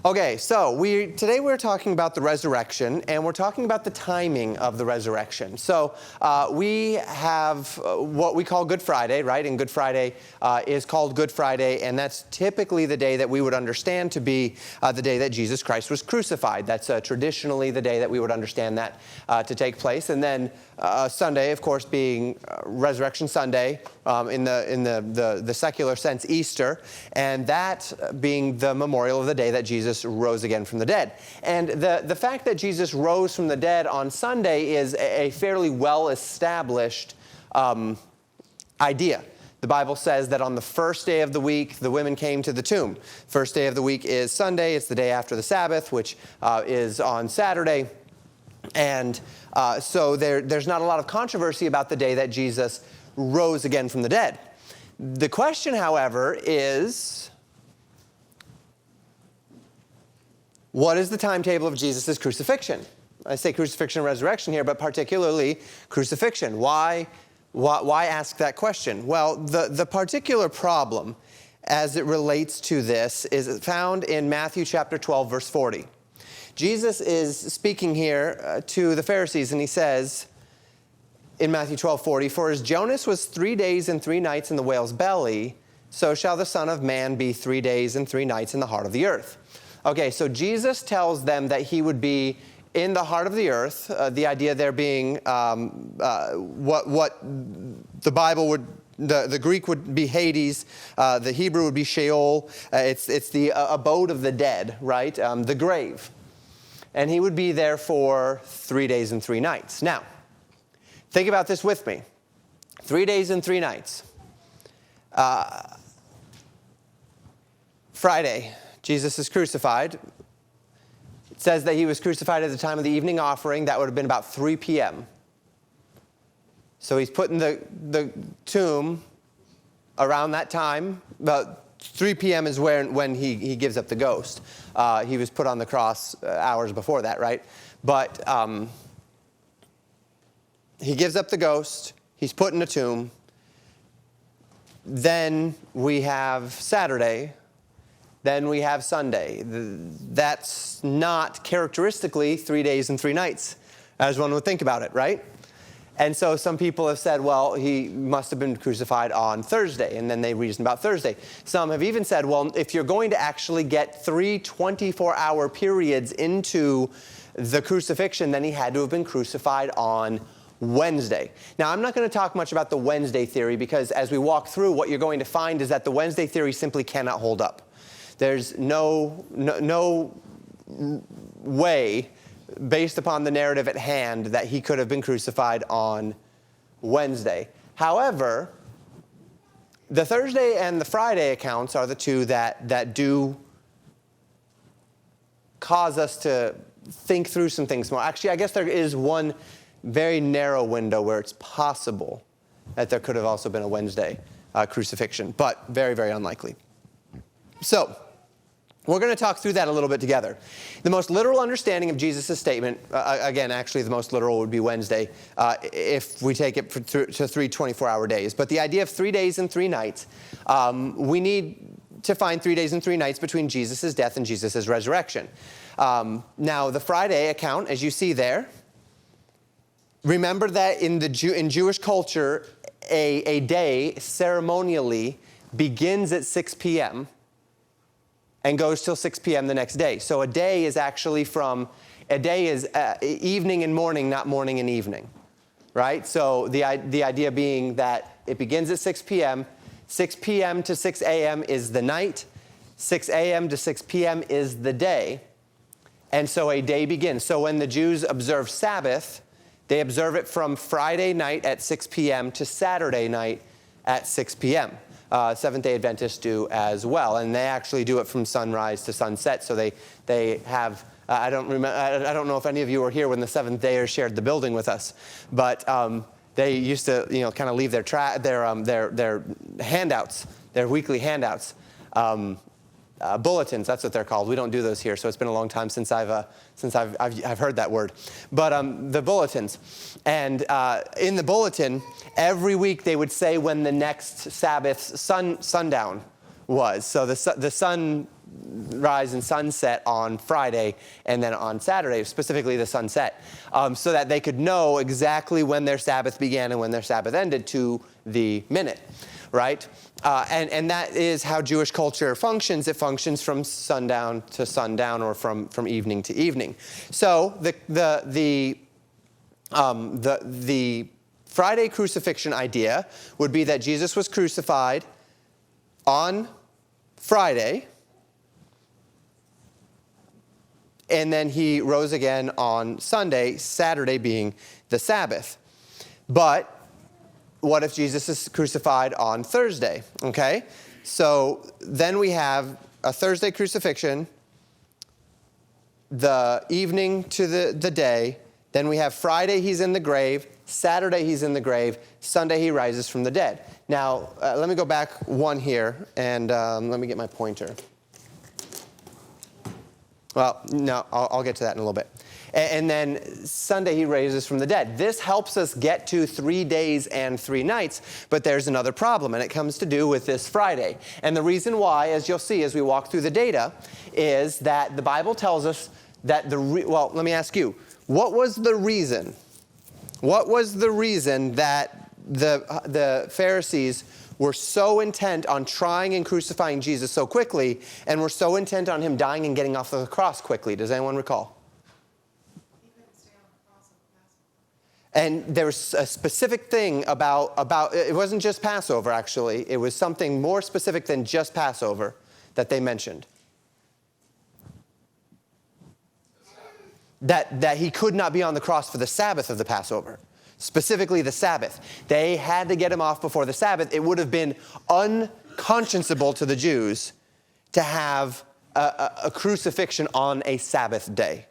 Okay, so today we're talking about the resurrection, and we're talking about the timing of the resurrection. So we have what we call Good Friday, right? And Good Friday is called Good Friday, and that's typically the day that we would understand to be the day that Jesus Christ was crucified. That's traditionally the day that we would understand that to take place. And then Sunday, of course, being Resurrection Sunday, in the secular sense, Easter, and that being the memorial of the day that Jesus rose again from the dead. And the fact that Jesus rose from the dead on Sunday is a fairly well-established idea. The Bible says that on the first day of the week, the women came to the tomb. First day of the week is Sunday. It's the day after the Sabbath, which is on Saturday. And so there's not a lot of controversy about the day that Jesus rose again from the dead. The question, however, is, what is the timetable of Jesus' crucifixion? I say crucifixion and resurrection here, but particularly crucifixion. Why ask that question? Well, the particular problem as it relates to this is found in Matthew chapter 12, verse 40. Jesus is speaking here to the Pharisees, and he says in Matthew 12:40, "For as Jonas was 3 days and 3 nights in the whale's belly, so shall the Son of Man be 3 days and 3 nights in the heart of the earth." Okay, so Jesus tells them that he would be in the heart of the earth, the idea there being what the Bible would, the Greek would be Hades, the Hebrew would be Sheol. It's the abode of the dead, right? The grave. And he would be there for 3 days and 3 nights. Now, think about this with me. 3 days and 3 nights. Friday, Jesus is crucified. It says that he was crucified at the time of the evening offering. That would have been about 3 p.m. So he's put in the tomb around that time. About 3 p.m. is when he gives up the ghost. He was put on the cross hours before that, right? But he gives up the ghost. He's put in a tomb. Then we have Saturday. Then we have Sunday. That's not characteristically 3 days and 3 nights, as one would think about it, right? And so some people have said, well, he must have been crucified on Thursday, and then they reason about Thursday. Some have even said, well, if you're going to actually get 3 24-hour periods into the crucifixion, then he had to have been crucified on Wednesday. Now, I'm not going to talk much about the Wednesday theory, because as we walk through, what you're going to find is that the Wednesday theory simply cannot hold up. There's no way, based upon the narrative at hand, that he could have been crucified on Wednesday. However, the Thursday and the Friday accounts are the two that do cause us to think through some things more. Actually, I guess there is one very narrow window where it's possible that there could have also been a Wednesday crucifixion, but very, very unlikely. So, we're going to talk through that a little bit together. The most literal understanding of Jesus' statement, again, actually the most literal would be Wednesday, if we take it to 3 24-hour days. But the idea of 3 days and 3 nights, we need to find 3 days and 3 nights between Jesus' death and Jesus' resurrection. Now, the Friday account, as you see there, remember that in Jewish culture, a day ceremonially begins at 6 p.m., and goes till 6 p.m. the next day. So a day is evening and morning, not morning and evening, right? So the idea being that it begins at 6 p.m., 6 p.m. to 6 a.m. is the night, 6 a.m. to 6 p.m. is the day, and so a day begins. So when the Jews observe Sabbath, they observe it from Friday night at 6 p.m. to Saturday night at 6 p.m. Seventh-day Adventists do as well, and they actually do it from sunrise to sunset. So they have. I don't know if any of you were here when the Seventh-dayers shared the building with us, but they used to, kind of leave their handouts, their weekly handouts, bulletins. That's what they're called. We don't do those here, so it's been a long time since I've heard that word. But the bulletins, and in the bulletin, every week they would say when the next Sabbath sundown was. So the sun sunrise and sunset on Friday and then on Saturday, specifically the sunset, so that they could know exactly when their Sabbath began and when their Sabbath ended to the minute, right? And that is how Jewish culture functions. It functions from sundown to sundown, or from evening to evening. So the Friday crucifixion idea would be that Jesus was crucified on Friday, and then he rose again on Sunday, Saturday being the Sabbath. But what if Jesus is crucified on Thursday? Okay, so then we have a Thursday crucifixion, the evening to the day. Then we have Friday, he's in the grave. Saturday, he's in the grave. Sunday, he rises from the dead. Now, let me go back one here, and let me get my pointer. Well, no, I'll get to that in a little bit. And then Sunday, he raises from the dead. This helps us get to 3 days and 3 nights, but there's another problem, and it comes to do with this Friday. And the reason why, as you'll see as we walk through the data, is that the Bible tells us that well, let me ask you, what was the reason? What was the reason that the Pharisees were so intent on trying and crucifying Jesus so quickly, and were so intent on him dying and getting off the cross quickly? Does anyone recall? He couldn't stay on the cross of Passover. And there was a specific thing about it wasn't just Passover, actually. It was something more specific than just Passover that they mentioned. That he could not be on the cross for the Sabbath of the Passover, specifically the Sabbath. They had to get him off before the Sabbath. It would have been unconscionable to the Jews to have a crucifixion on a Sabbath day.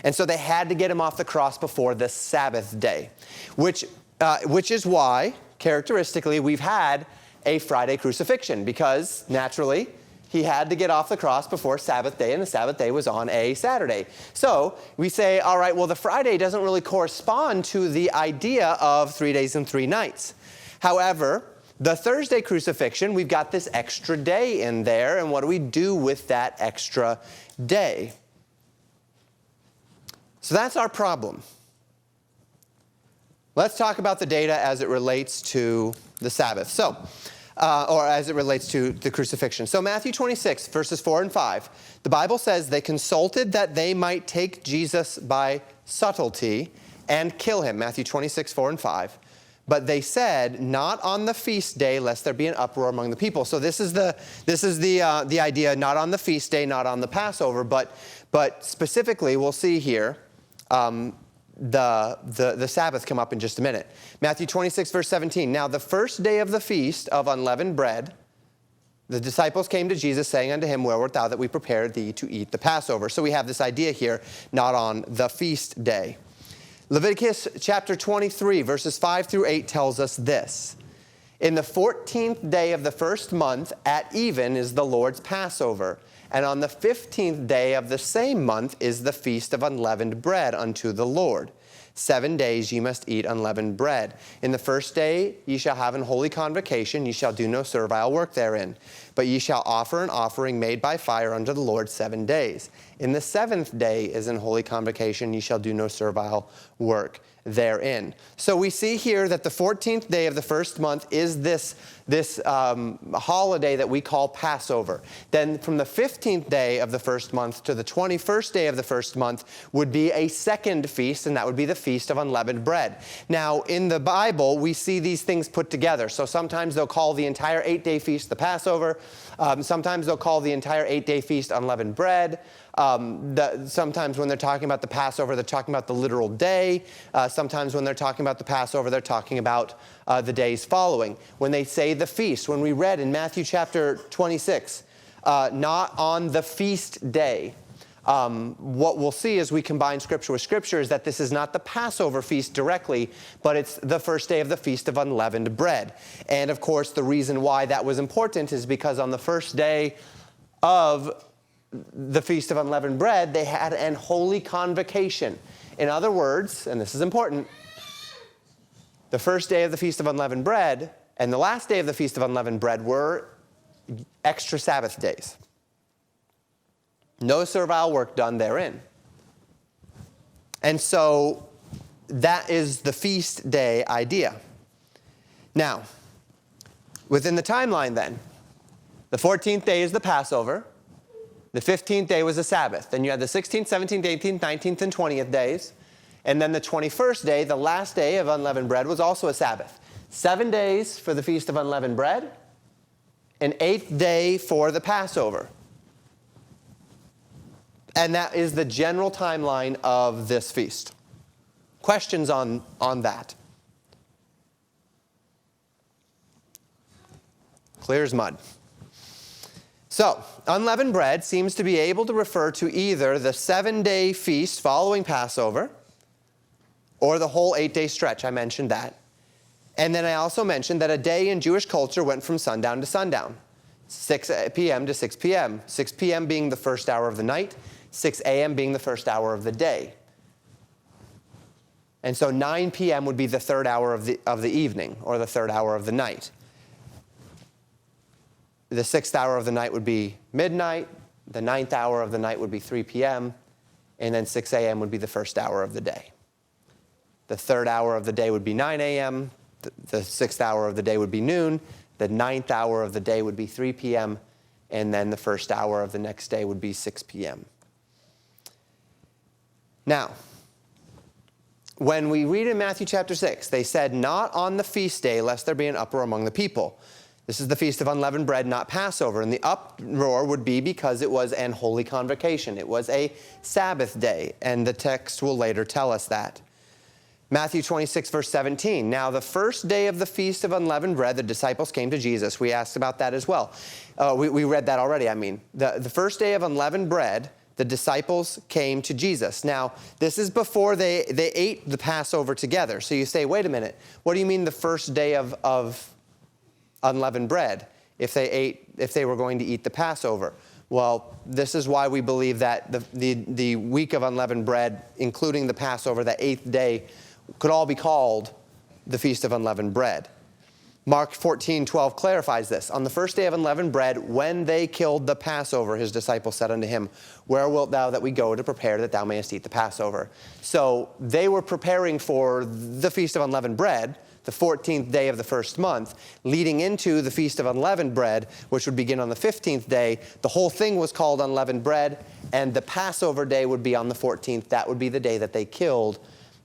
And so they had to get him off the cross before the Sabbath day, which is why, characteristically, we've had a Friday crucifixion, because naturally, he had to get off the cross before Sabbath day, and the Sabbath day was on a Saturday. So we say, all right, well, the Friday doesn't really correspond to the idea of 3 days and 3 nights. However, the Thursday crucifixion, we've got this extra day in there, and what do we do with that extra day? So that's our problem. Let's talk about the data as it relates to the Sabbath. So, or as it relates to the crucifixion. So Matthew 26, verses 4 and 5, the Bible says, they consulted that they might take Jesus by subtlety and kill him. Matthew 26, 4 and 5. But they said, not on the feast day, lest there be an uproar among the people. So this is the idea, not on the feast day, not on the Passover, but specifically, we'll see here, the Sabbath come up in just a minute. Matthew 26, verse 17. Now the first day of the feast of unleavened bread, the disciples came to Jesus, saying unto him, where wert thou that we prepared thee to eat the Passover? So we have this idea here, not on the feast day. Leviticus chapter 23, verses 5 through 8 tells us this. In the 14th day of the first month, at even, is the Lord's Passover. And on the 15th day of the same month is the feast of unleavened bread unto the Lord. 7 days ye must eat unleavened bread. In the first day ye shall have an holy convocation, ye shall do no servile work therein. But ye shall offer an offering made by fire unto the Lord 7 days. In the 7th day is an holy convocation, ye shall do no servile work therein. So we see here that the 14th day of the first month is this holiday that we call Passover. Then from the 15th day of the first month to the 21st day of the first month would be a second feast, and that would be the Feast of Unleavened Bread. Now, in the Bible, we see these things put together. So sometimes they'll call the entire 8-day feast the Passover. Sometimes they'll call the entire 8-day feast unleavened bread. Sometimes when they're talking about the Passover, they're talking about the literal day. Sometimes when they're talking about the Passover, they're talking about the days following. When they say the feast, when we read in Matthew chapter 26, not on the feast day, what we'll see as we combine Scripture with Scripture is that this is not the Passover feast directly, but it's the first day of the Feast of Unleavened Bread. And of course, the reason why that was important is because on the first day of the Feast of Unleavened Bread, they had an holy convocation. In other words, and this is important, the first day of the Feast of Unleavened Bread and the last day of the Feast of Unleavened Bread were extra Sabbath days. No servile work done therein. And so that is the feast day idea. Now, within the timeline then, the 14th day is the Passover. The 15th day was the Sabbath. Then you had the 16th, 17th, 18th, 19th, and 20th days. And then the 21st day, the last day of unleavened bread, was also a Sabbath. 7 days for the Feast of Unleavened Bread, an 8th day for the Passover. And that is the general timeline of this feast. Questions on that? Clear as mud. So, unleavened bread seems to be able to refer to either the 7-day feast following Passover or the whole 8-day stretch. I mentioned that. And then I also mentioned that a day in Jewish culture went from sundown to sundown, 6 p.m. to 6 p.m., 6 p.m. being the first hour of the night, 6 a.m. being the first hour of the day. And so 9 p.m. would be the third hour of the evening, or the third hour of the night. The 6th hour of the night would be midnight, the 9th hour of the night would be 3 p.m., and then 6 a.m. would be the first hour of the day. The third hour of the day would be 9 a.m., the 6th hour of the day would be noon, the 9th hour of the day would be 3 p.m., and then the first hour of the next day would be 6 p.m. Now, when we read in Matthew chapter 6, they said, "Not on the feast day, lest there be an uproar among the people." This is the Feast of Unleavened Bread, not Passover. And the uproar would be because it was an holy convocation. It was a Sabbath day, and the text will later tell us that. Matthew 26, verse 17. "Now the first day of the Feast of Unleavened Bread, the disciples came to Jesus." We asked about that as well. We read that already, The first day of Unleavened Bread, the disciples came to Jesus. Now, this is before they ate the Passover together. So you say, wait a minute, what do you mean the first day of unleavened bread if they were going to eat the Passover? Well, this is why we believe that the week of unleavened bread, including the Passover, the 8th day, could all be called the Feast of Unleavened Bread. Mark 14:12 clarifies this. "On the first day of unleavened bread, when they killed the Passover, his disciples said unto him, Where wilt thou that we go to prepare that thou mayest eat the Passover?" So they were preparing for the Feast of Unleavened Bread, the 14th day of the first month, leading into the Feast of Unleavened Bread, which would begin on the 15th day. The whole thing was called unleavened bread, and the Passover day would be on the 14th. That would be the day that they killed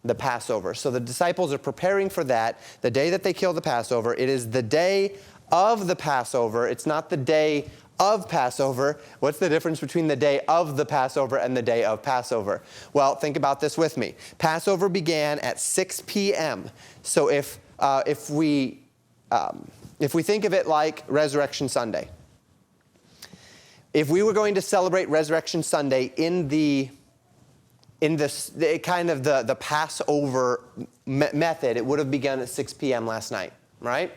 the Passover. So the disciples are preparing for that, the day that they kill the Passover. It is the day of the Passover. It's not the day of Passover. What's the difference between the day of the Passover and the day of Passover? Well, think about this with me. Passover began at 6 p.m. So if we think of it like Resurrection Sunday, if we were going to celebrate Resurrection Sunday in the Passover method, it would have begun at 6 p.m. last night, right?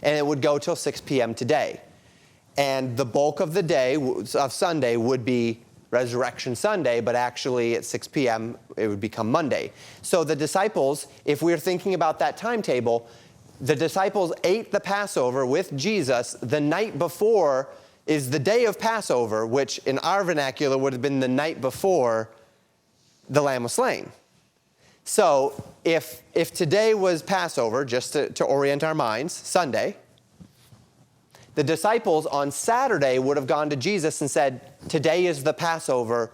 And it would go till 6 p.m. today. And the bulk of the day of Sunday would be Resurrection Sunday, but actually at 6 p.m. it would become Monday. So the disciples, if we're thinking about that timetable, the disciples ate the Passover with Jesus the night before is the day of Passover, which in our vernacular would have been the night before the Lamb was slain. So if today was Passover, just to orient our minds, Sunday, the disciples on Saturday would have gone to Jesus and said, today is the Passover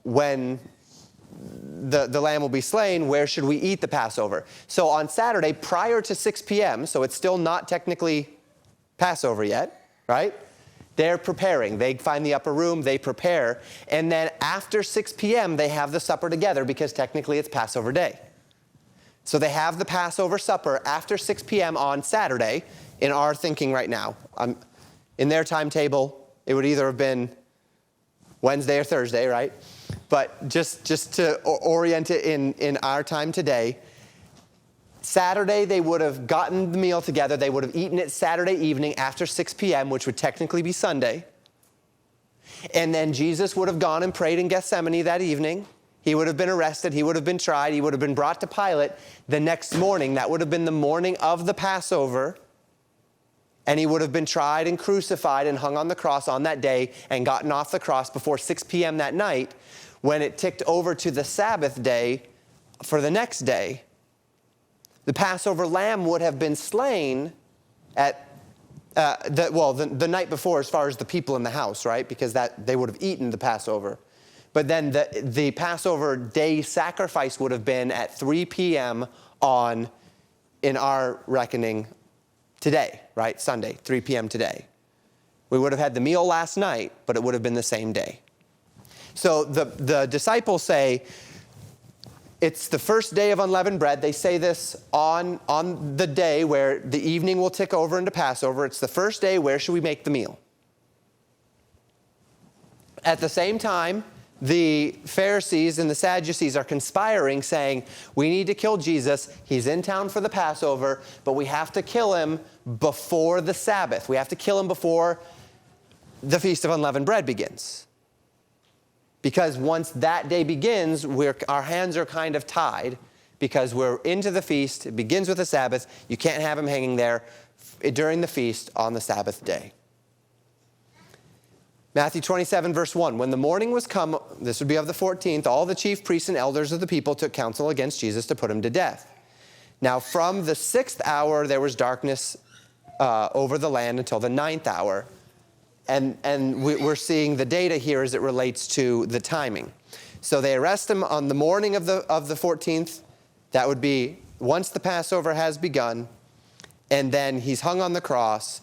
when the lamb will be slain. Where should we eat the Passover? So on Saturday, prior to 6 p.m., so it's still not technically Passover yet, right? They're preparing. They find the upper room, they prepare, and then after 6 p.m., they have the supper together because technically it's Passover day. So they have the Passover supper after 6 p.m. on Saturday in our thinking right now. In their timetable, it would either have been Wednesday or Thursday, right? But just to orient it in our time today, Saturday, they would have gotten the meal together. They would have eaten it Saturday evening after 6 p.m., which would technically be Sunday. And then Jesus would have gone and prayed in Gethsemane that evening. He would have been arrested. He would have been tried. He would have been brought to Pilate the next morning. That would have been the morning of the Passover. And he would have been tried and crucified and hung on the cross on that day and gotten off the cross before 6 p.m. that night. When it ticked over to the Sabbath day for the next day, the Passover lamb would have been slain at the night before, as far as the people in the house, right? Because they would have eaten the Passover. But then the Passover day sacrifice would have been at 3 p.m. in our reckoning, today, right? Sunday, 3 p.m. today. We would have had the meal last night, but it would have been the same day. So the disciples say, it's the first day of unleavened bread. They say this on the day where the evening will tick over into Passover. It's the first day. Where should we make the meal? At the same time, the Pharisees and the Sadducees are conspiring, saying, we need to kill Jesus. He's in town for the Passover, but we have to kill him before the Sabbath. We have to kill him before the Feast of Unleavened Bread begins. Because once that day begins, our hands are kind of tied, because we're into the feast. It begins with the Sabbath. You can't have him hanging there during the feast on the Sabbath day. Matthew 27, verse 1. When the morning was come, this would be of the 14th, all the chief priests and elders of the people took counsel against Jesus to put him to death. Now from the 6th hour there was darkness over the land until the 9th hour. And we're seeing the data here as it relates to the timing. So they arrest him on the morning of the 14th. That would be once the Passover has begun. And then he's hung on the cross.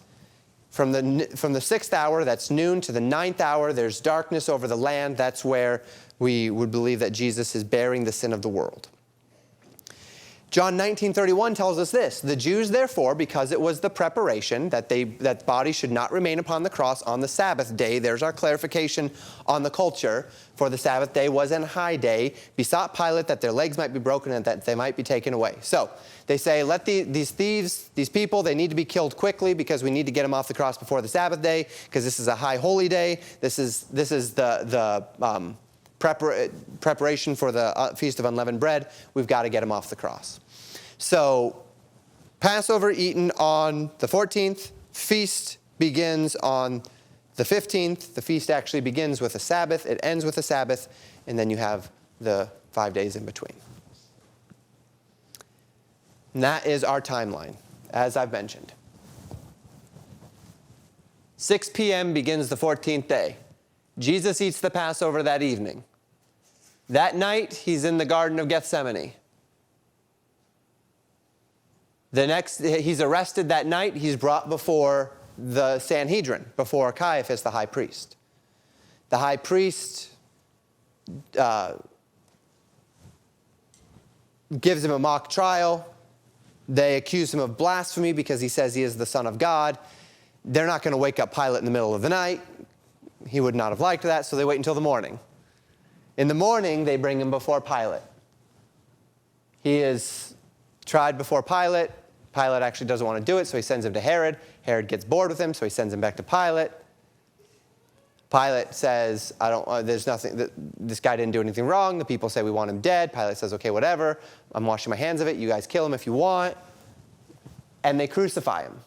From the 6th hour, that's noon, to the 9th hour, there's darkness over the land. That's where we would believe that Jesus is bearing the sin of the world. John 19:31 tells us this: the Jews, therefore, because it was the preparation that body should not remain upon the cross on the Sabbath day. There's our clarification on the culture. For the Sabbath day was an high day, besought Pilate that their legs might be broken and that they might be taken away. So they say, let these thieves, these people, they need to be killed quickly because we need to get them off the cross before the Sabbath day, because this is a high holy day. This is the preparation for the Feast of Unleavened Bread. We've got to get him off the cross. So Passover eaten on the 14th. Feast begins on the 15th. The feast actually begins with a Sabbath. It ends with a Sabbath. And then you have the 5 days in between. And that is our timeline, as I've mentioned. 6 p.m. begins the 14th day. Jesus eats the Passover that evening. That night, he's in the Garden of Gethsemane. He's arrested that night. He's brought before the Sanhedrin, before Caiaphas, the high priest. The high priest gives him a mock trial. They accuse him of blasphemy because he says he is the Son of God. They're not going to wake up Pilate in the middle of the night. He would not have liked that, so they wait until the morning. In the morning, they bring him before Pilate. He is tried before Pilate. Pilate actually doesn't want to do it, so he sends him to Herod. Herod gets bored with him, so he sends him back to Pilate. Pilate says, there's nothing, this guy didn't do anything wrong. The people say we want him dead. Pilate says, okay, whatever. I'm washing my hands of it. You guys kill him if you want. And they crucify him.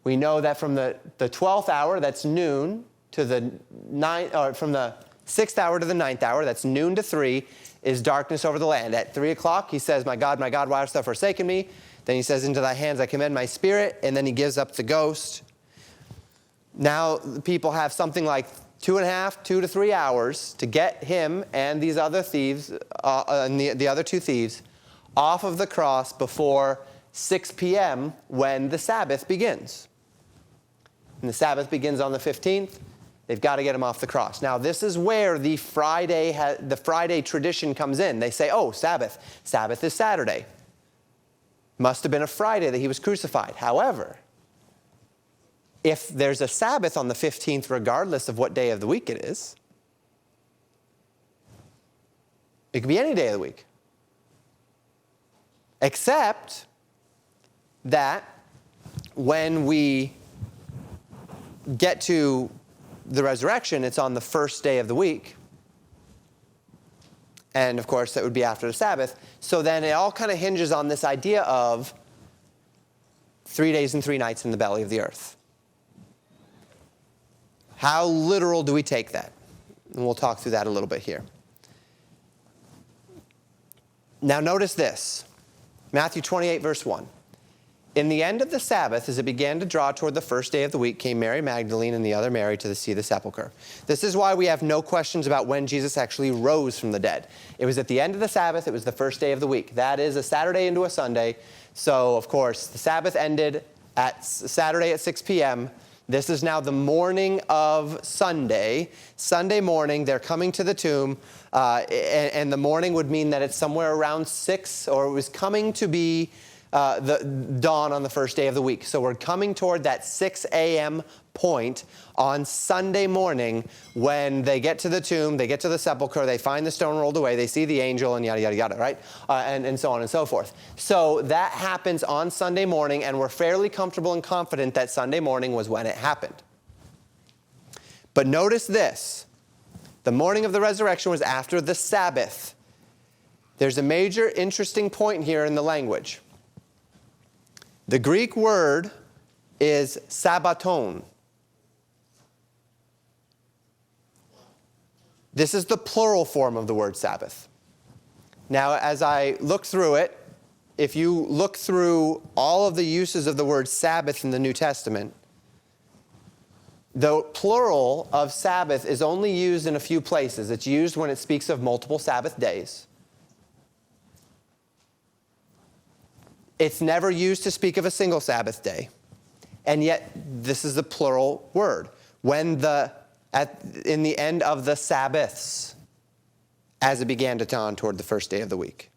We know that from the 12th hour, that's noon, to the 9th, or from the 6th hour to the 9th hour, that's noon to 3, is darkness over the land. At 3 o'clock, he says, my God, why hast thou forsaken me? Then he says, into thy hands I commend my spirit, and then he gives up the ghost. Now the people have something like 2 to 3 hours to get him and these other thieves, and the other two thieves, off of the cross before 6 p.m. when the Sabbath begins. And the Sabbath begins on the 15th. They've got to get him off the cross. Now, this is where the Friday tradition comes in. They say, oh, Sabbath. Sabbath is Saturday. Must have been a Friday that he was crucified. However, if there's a Sabbath on the 15th, regardless of what day of the week it is, it could be any day of the week. Except that when we get to the resurrection, it's on the first day of the week. And of course, that would be after the Sabbath. So then it all kind of hinges on this idea of 3 days and 3 nights in the belly of the earth. How literal do we take that? And we'll talk through that a little bit here. Now notice this. Matthew 28, verse 1. In the end of the Sabbath, as it began to draw toward the first day of the week, came Mary Magdalene and the other Mary to see the sepulchre. This is why we have no questions about when Jesus actually rose from the dead. It was at the end of the Sabbath. It was the first day of the week. That is a Saturday into a Sunday. So, of course, the Sabbath ended at Saturday at 6 p.m. This is now the morning of Sunday. Sunday morning, they're coming to the tomb, and the morning would mean that it's somewhere around 6, or it was coming to be the dawn on the first day of the week. So we're coming toward that 6 a.m. point on Sunday morning when they get to the tomb, they get to the sepulcher, they find the stone rolled away, they see the angel, and yada, yada, yada, right? And so on and so forth. So that happens on Sunday morning, and we're fairly comfortable and confident that Sunday morning was when it happened. But notice this. The morning of the resurrection was after the Sabbath. There's a major interesting point here in the language. The Greek word is sabbaton. This is the plural form of the word Sabbath. Now, as I look through it, if you look through all of the uses of the word Sabbath in the New Testament, the plural of Sabbath is only used in a few places. It's used when it speaks of multiple Sabbath days. It's never used to speak of a single Sabbath day. And yet, this is the plural word. In the end of the Sabbaths, as it began to dawn toward the first day of the week.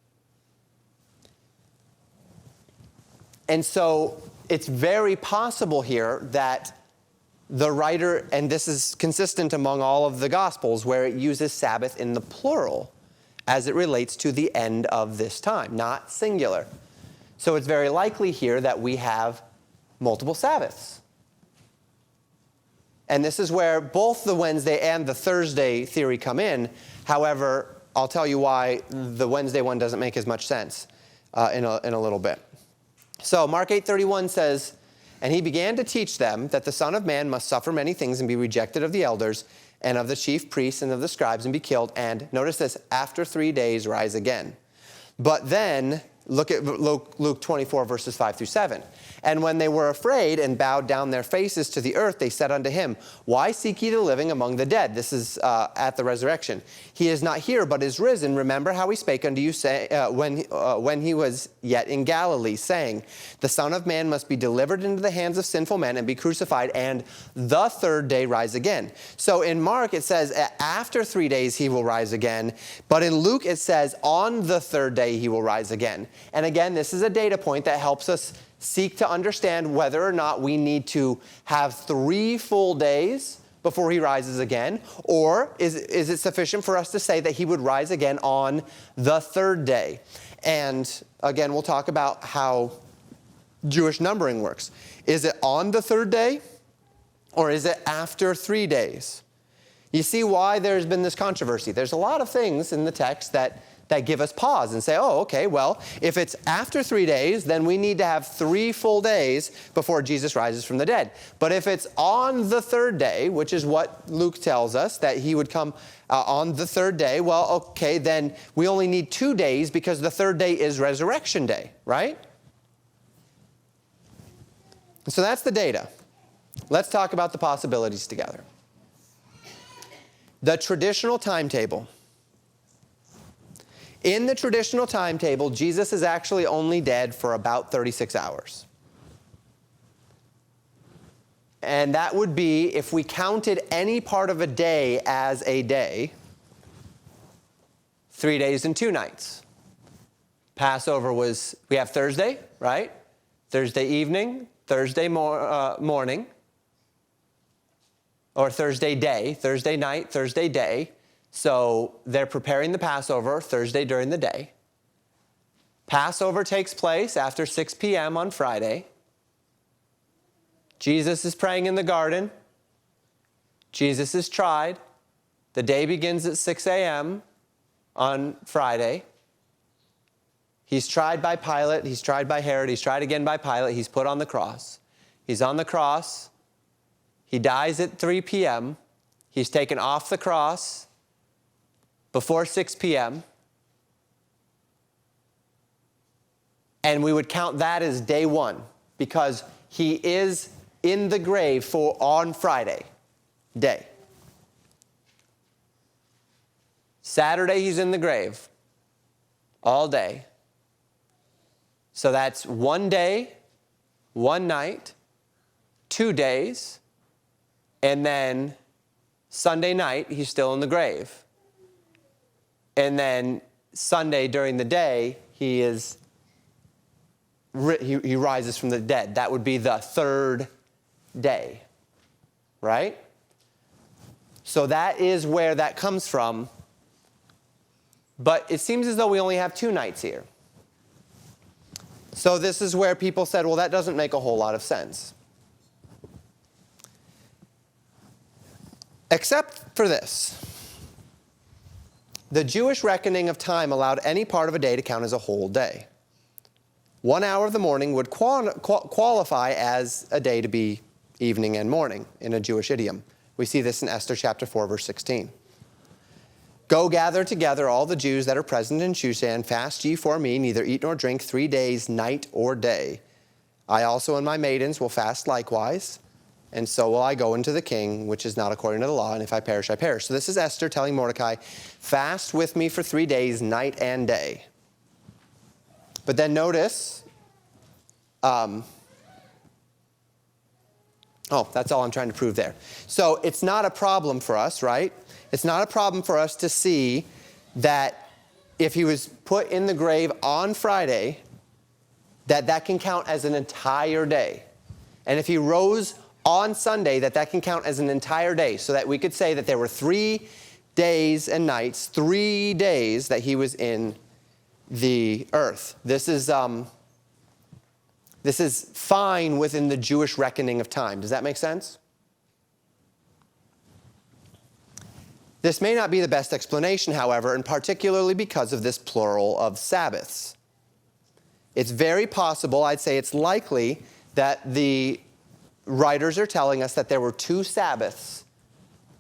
And so, it's very possible here that the writer, and this is consistent among all of the Gospels, where it uses Sabbath in the plural as it relates to the end of this time, not singular. So it's very likely here that we have multiple Sabbaths. And this is where both the Wednesday and the Thursday theory come in. However, I'll tell you why the Wednesday one doesn't make as much sense in a little bit. So Mark 8:31 says, "And he began to teach them that the Son of Man must suffer many things and be rejected of the elders and of the chief priests and of the scribes and be killed, and," notice this, "after 3 days rise again." But then, look at Luke 24, verses 5 through 7. "And when they were afraid and bowed down their faces to the earth, they said unto him, Why seek ye the living among the dead?" This is at the resurrection. "He is not here, but is risen. Remember how he spake unto you when he was yet in Galilee, saying, The Son of Man must be delivered into the hands of sinful men and be crucified, and the third day rise again." So in Mark, it says after 3 days he will rise again. But in Luke, it says on the third day he will rise again. And again, this is a data point that helps us seek to understand whether or not we need to have 3 full days before he rises again, or is it sufficient for us to say that he would rise again on the third day? And again, we'll talk about how Jewish numbering works. Is it on the third day, or is it after 3 days? You see why there's been this controversy. There's a lot of things in the text that give us pause and say, oh, okay, well, if it's after 3 days, then we need to have 3 full days before Jesus rises from the dead. But if it's on the third day, which is what Luke tells us, that he would come on the third day, well, okay, then we only need 2 days because the third day is resurrection day, right? So that's the data. Let's talk about the possibilities together. The traditional timetable. In the traditional timetable, Jesus is actually only dead for about 36 hours. And that would be, if we counted any part of a day as a day, 3 days and 2 nights. Passover was, we have Thursday, right? Thursday evening, Thursday morning, or Thursday day, Thursday night, Thursday day. So they're preparing the Passover Thursday during the day. Passover takes place after 6 p.m. on Friday. Jesus is praying in the garden. Jesus is tried. The day begins at 6 a.m. on Friday. He's tried by Pilate. He's tried by Herod. He's tried again by Pilate. He's put on the cross. He's on the cross. He dies at 3 p.m. He's taken off the cross before 6 p.m. And we would count that as day one because he is in the grave on Friday day. Saturday he's in the grave all day. So that's 1 day, 1 night, 2 days, and then Sunday night he's still in the grave. And then Sunday during the day he rises from the dead. That would be the 3rd day, right? So that is where that comes from. But it seems as though we only have 2 nights here. So this is where people said, well, that doesn't make a whole lot of sense. Except for this. The Jewish reckoning of time allowed any part of a day to count as a whole day. 1 hour of the morning would qualify as a day to be evening and morning in a Jewish idiom. We see this in Esther chapter 4, verse 16. Go gather together all the Jews that are present in Shushan, fast ye for me, neither eat nor drink 3 days, night or day. I also and my maidens will fast likewise, and so will I go into the king, which is not according to the law, and if I perish, I perish. So this is Esther telling Mordecai, fast with me for 3 days, night and day. But then notice, that's all I'm trying to prove there. So it's not a problem for us, right? It's not a problem for us to see that if he was put in the grave on Friday, that can count as an entire day. And if he rose on Sunday, that can count as an entire day. So that we could say that there were 3 days and nights, 3 days that he was in the earth. This is fine within the Jewish reckoning of time. Does that make sense? This may not be the best explanation, however, and particularly because of this plural of Sabbaths. It's very possible, I'd say it's likely, that the writers are telling us that there were 2 Sabbaths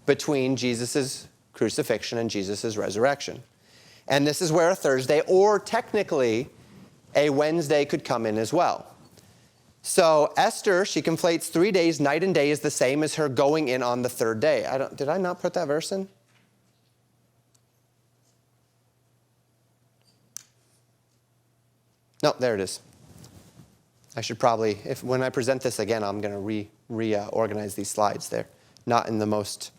between Jesus' crucifixion and Jesus' resurrection. And this is where a Thursday, or technically a Wednesday, could come in as well. So Esther, she conflates 3 days, night and day, is the same as her going in on the 3rd day. Did I not put that verse in? No, there it is. I should probably, when I present this again, I'm going to reorganize these slides. They're not in the most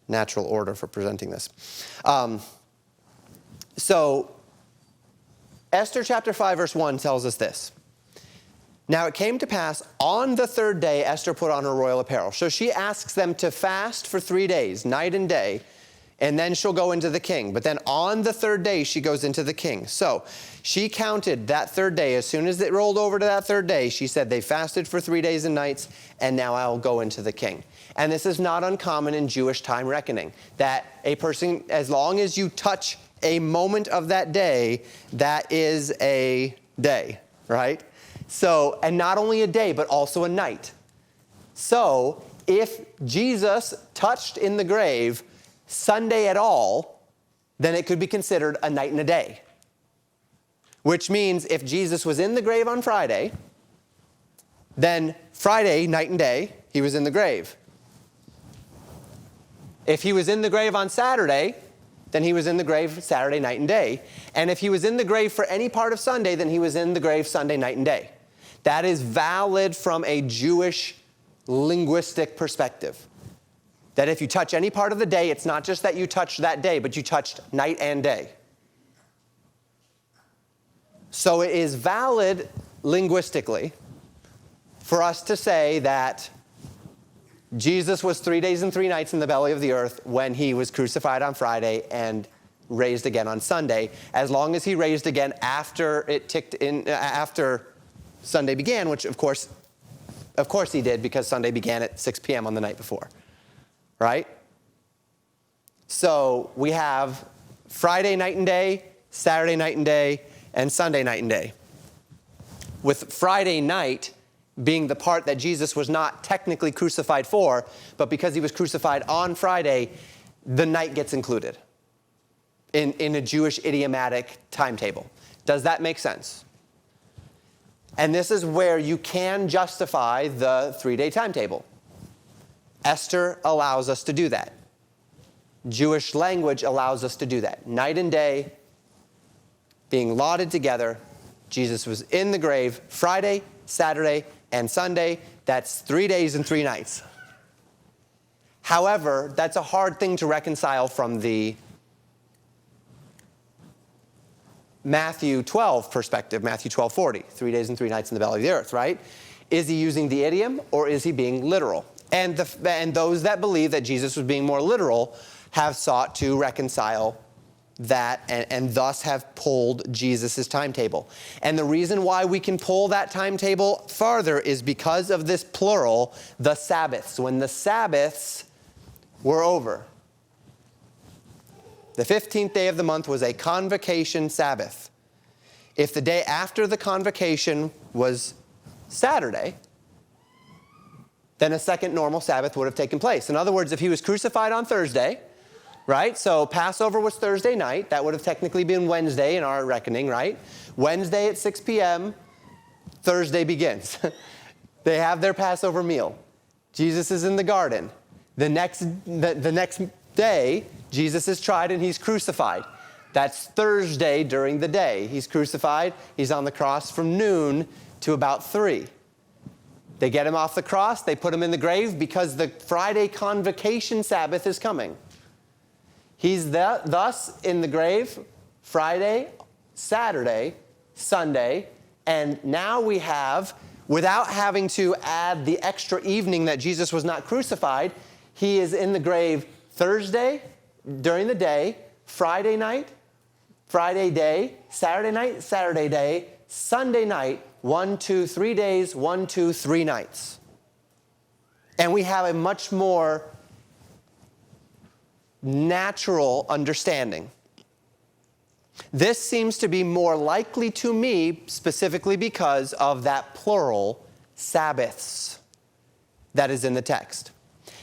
natural order for presenting this. So Esther chapter 5, verse 1 tells us this. Now it came to pass, on the 3rd day, Esther put on her royal apparel. So she asks them to fast for 3 days, night and day, and then she'll go into the king. But then on the 3rd day, she goes into the king. So she counted that 3rd day. As soon as it rolled over to that 3rd day, she said, they fasted for 3 days and nights, and now I'll go into the king. And this is not uncommon in Jewish time reckoning, that a person, as long as you touch a moment of that day, that is a day, right? So, and not only a day, but also a night. So, if Jesus touched in the grave Sunday at all, then it could be considered a night and a day. Which means if Jesus was in the grave on Friday, then Friday, night and day, he was in the grave. If he was in the grave on Saturday, then he was in the grave Saturday, night and day. And if he was in the grave for any part of Sunday, then he was in the grave Sunday, night and day. That is valid from a Jewish linguistic perspective. That if you touch any part of the day, it's not just that you touched that day, but you touched night and day. So it is valid linguistically for us to say that Jesus was 3 days and 3 nights in the belly of the earth when he was crucified on Friday and raised again on Sunday, as long as he raised again after it ticked in, after Sunday began, which of course he did, because Sunday began at 6 p.m. on the night before, right? So we have Friday night and day, Saturday night and day, and Sunday night and day. With Friday night being the part that Jesus was not technically crucified for, but because he was crucified on Friday, the night gets included in a Jewish idiomatic timetable. Does that make sense? And this is where you can justify the 3-day timetable. Esther allows us to do that. Jewish language allows us to do that. Night and day being lauded together. Jesus was in the grave Friday, Saturday, and Sunday. That's 3 days and 3 nights. However, that's a hard thing to reconcile from the Matthew 12 perspective, Matthew 12:40, 3 days and 3 nights in the belly of the earth, right? Is he using the idiom or is he being literal? And those that believe that Jesus was being more literal have sought to reconcile that and thus have pulled Jesus' timetable. And the reason why we can pull that timetable farther is because of this plural, the Sabbaths. When the Sabbaths were over. The 15th day of the month was a convocation Sabbath. If the day after the convocation was Saturday, then a second normal Sabbath would have taken place. In other words, if he was crucified on Thursday, right? So Passover was Thursday night. That would have technically been Wednesday in our reckoning, right? Wednesday at 6 p.m., Thursday begins. They have their Passover meal. Jesus is in the garden. The next day, Jesus is tried and he's crucified. That's Thursday during the day. He's crucified. He's on the cross from noon to about 3. They get him off the cross. They put him in the grave because the Friday convocation Sabbath is coming. He's thus in the grave Friday, Saturday, Sunday, and now we have, without having to add the extra evening that Jesus was not crucified, he is in the grave Thursday during the day, Friday night, Friday day, Saturday night, Saturday day, Sunday night, 1, 2, 3 days, 1, 2, 3 nights. And we have a much more natural understanding. This seems to be more likely to me specifically because of that plural, Sabbaths, that is in the text.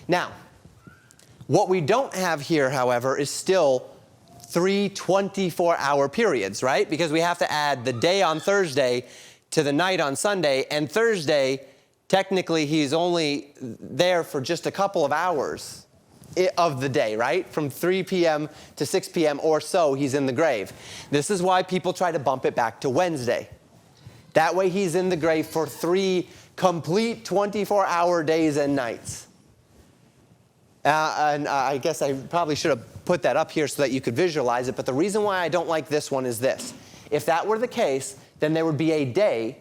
Now, what we don't have here, however, is still 3 24-hour periods, right? Because we have to add the day on Thursday to the night on Sunday, and Thursday, technically, he's only there for just a couple of hours of the day, right? From 3 p.m. to 6 p.m. or so, he's in the grave. This is why people try to bump it back to Wednesday. That way, he's in the grave for 3 complete 24-hour days and nights. And I guess I probably should have put that up here so that you could visualize it. But the reason why I don't like this one is this. If that were the case, then there would be a day,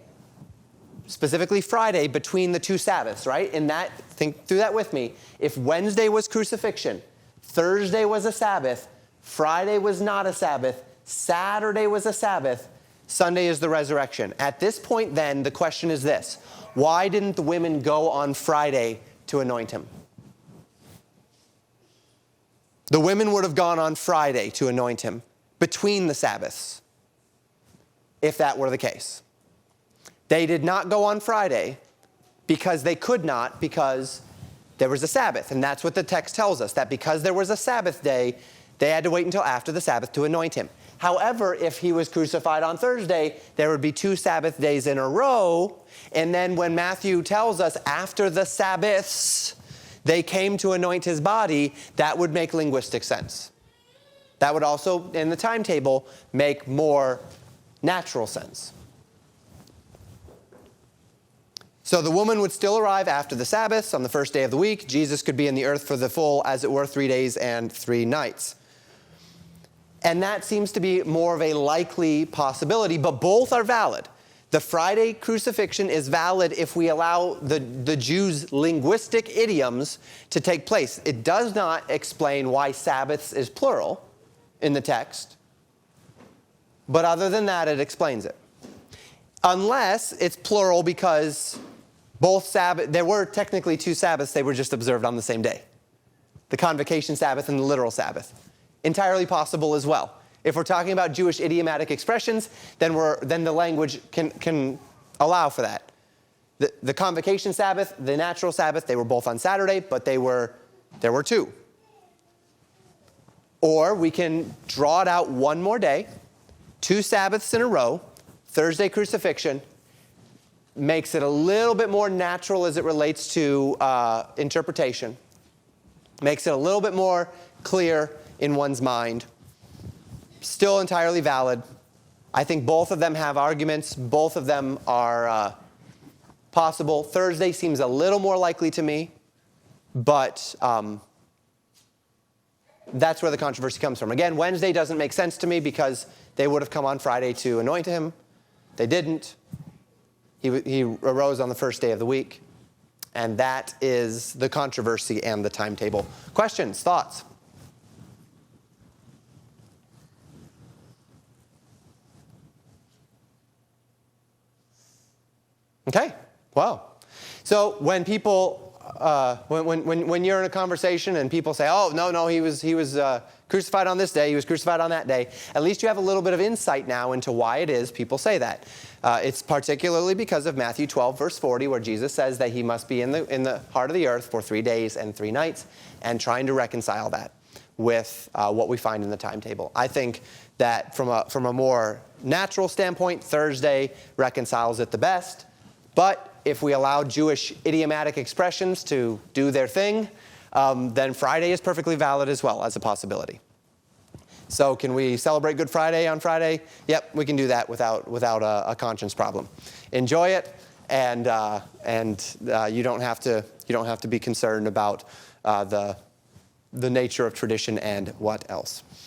specifically Friday, between the 2 Sabbaths, right? In that, think through that with me. If Wednesday was crucifixion, Thursday was a Sabbath, Friday was not a Sabbath, Saturday was a Sabbath, Sunday is the resurrection. At this point then, the question is this. Why didn't the women go on Friday to anoint him? The women would have gone on Friday to anoint him between the Sabbaths, if that were the case. They did not go on Friday because they could not, because there was a Sabbath. And that's what the text tells us, that because there was a Sabbath day, they had to wait until after the Sabbath to anoint him. However, if he was crucified on Thursday, there would be 2 Sabbath days in a row. And then when Matthew tells us after the Sabbaths, they came to anoint his body, that would make linguistic sense. That would also, in the timetable, make more natural sense. So the woman would still arrive after the Sabbaths on the first day of the week. Jesus could be in the earth for the full, as it were, 3 days and 3 nights. And that seems to be more of a likely possibility, but both are valid. The Friday crucifixion is valid if we allow the Jews' linguistic idioms to take place. It does not explain why Sabbaths is plural in the text, but other than that, it explains it. Unless it's plural because both Sabbath, there were technically 2 Sabbaths, they were just observed on the same day. The convocation Sabbath and the literal Sabbath. Entirely possible as well. If we're talking about Jewish idiomatic expressions, then the language can allow for that. The convocation Sabbath, the natural Sabbath, they were both on Saturday, but there were two. Or we can draw it out one more day, 2 Sabbaths in a row, Thursday crucifixion, makes it a little bit more natural as it relates to interpretation, makes it a little bit more clear in one's mind. Still entirely valid. I think both of them have arguments. Both of them are possible. Thursday seems a little more likely to me, but that's where the controversy comes from. Again, Wednesday doesn't make sense to me because they would have come on Friday to anoint him. They didn't. He arose on the first day of the week. And that is the controversy and the timetable. Questions, thoughts? Okay, well, so when people, when you're in a conversation and people say, oh, no, he was crucified on this day, he was crucified on that day, at least you have a little bit of insight now into why it is people say that. It's particularly because of Matthew 12, verse 40, where Jesus says that he must be in the heart of the earth for 3 days and 3 nights, and trying to reconcile that with what we find in the timetable. I think that from a more natural standpoint, Thursday reconciles it the best. But if we allow Jewish idiomatic expressions to do their thing, then Friday is perfectly valid as well as a possibility. So can we celebrate Good Friday on Friday? Yep, we can do that without a conscience problem. Enjoy it, and you don't have to be concerned about the nature of tradition and what else.